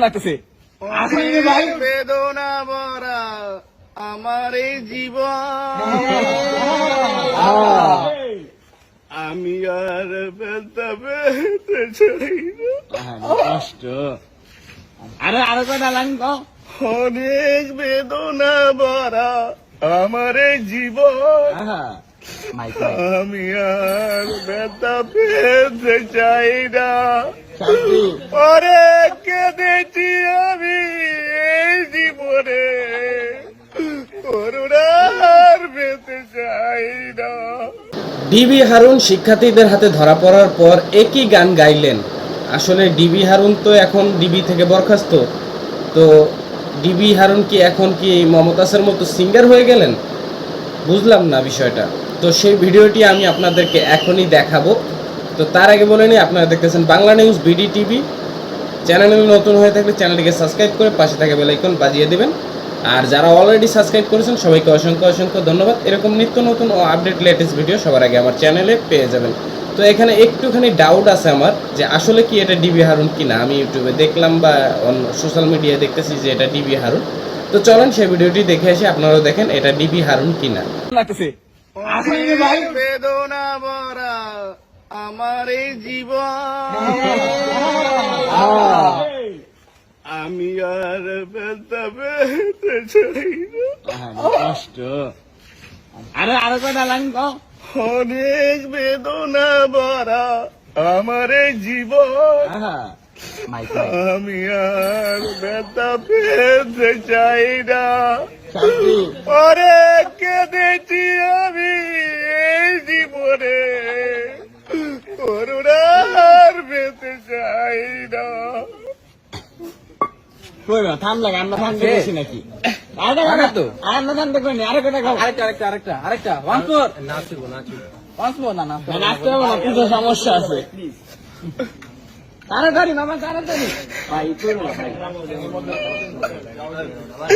লাগতেছে আসলে ভাই বেদনা ভরা আমার এই জীবন আমি আর বেলতে বেলতে চাই না। কষ্ট আরে আরো কয়টা লাইন কও অনেক বেদনা ভরা আমার এই জীবন আমি আর বেলতে বেলতে চাই না। পরে কেঁদেছি আমি এই জীবনে করুণার পেতে চাই না। ডিবি হারুন শিক্ষার্থীদের হাতে ধরা পড়ার পর একই গান গাইলেন। আসলে ডিবি হারুন তো এখন ডিবি থেকে বরখাস্ত, তো ডিবি হারুন কি এখন কি মমতাজের মতো সিঙ্গার হয়ে গেলেন? বুঝলাম না বিষয়টা। তো সেই ভিডিওটি আমি আপনাদেরকে এখনই দেখাবো। তো তার আগে বলে নিই, আপনারা দেখতেছেন বাংলা নিউজ বিডি টিভি। চ্যানেলে নতুন হয়ে থাকলে চ্যানেলটিকে সাবস্ক্রাইব করে পাশে থাকা বেল আইকন বাজিয়ে দেবেন। আর যারা অলরেডি সাবস্ক্রাইব করেছেন সবাইকে অসংখ্য অসংখ্য ধন্যবাদ। এরকম নিত্য নতুন ও আপডেট লেটেস্ট ভিডিও সবার আগে আমার চ্যানেলে পেয়ে যাবেন। তো এখানে একটুখানি ডাউট আছে আমার, যে আসলে কি এটা ডিবি হারুন কিনা। আমি ইউটিউবে দেখলাম বা অন্য সোশ্যাল মিডিয়ায় দেখতেছি যে এটা ডিবি হারুন। তো চলেন সেই ভিডিওটি দেখে আসি, আপনারাও দেখেন এটা ডিবি হারুন কিনা। লাগতেছে আসলে ভাই বেদনা ভরা আমার এই জীবন আমি আর বেলতে বেলতে চাই না। কষ্ট আরে আরো কয়টা লাইন কও অনেক বেদনা ভরা আমার এই জীবন আমি আর বেলতে বেলতে চাই না। পরে কেঁদেছি আমি এই জীবনে করুণার পেতে চাই না। কইবা থাম লাগে আমরা থাম দেখছি নাকি আরেকটা তো আমরা থাম দেখবেন আরেকটা খাও আরেকটা ওয়ান্স মোর ওয়ান্স মোর না নাচতে হবে না, কিছু সমস্যা আছে তাড়াতাড়ি মামা তাড়াতাড়ি ভাই কইবো না ভাই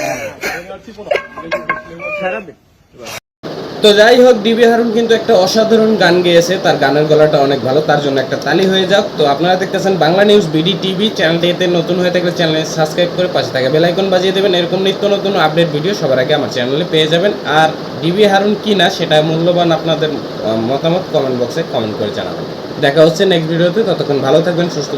তো যাই হোক, ডিবি হারুন কিন্তু একটা অসাধারণ গান গেয়েছে, তার গানের গলাটা অনেক ভালো, তার জন্য একটা তালি হয়ে যাক। তো আপনারা দেখতেছেন বাংলা নিউজ বিডি টিভি। চ্যানেলটিতে নতুন হয়ে থাকলে চ্যানেলে সাবস্ক্রাইব করে পাশে থাকা বেল আইকন বাজিয়ে দেবেন। এরকম নিত্য নতুন আপডেট ভিডিও সবার আগে আমার চ্যানেলে পেয়ে যাবেন। আর ডিবি হারুন কি না সেটা মূল্যবান আপনাদের মতামত কমেন্ট বক্সে কমেন্ট করে জানাবেন। দেখা হচ্ছে নেক্সট ভিডিওতে, ততক্ষণ ভালো থাকবেন, সুস্থ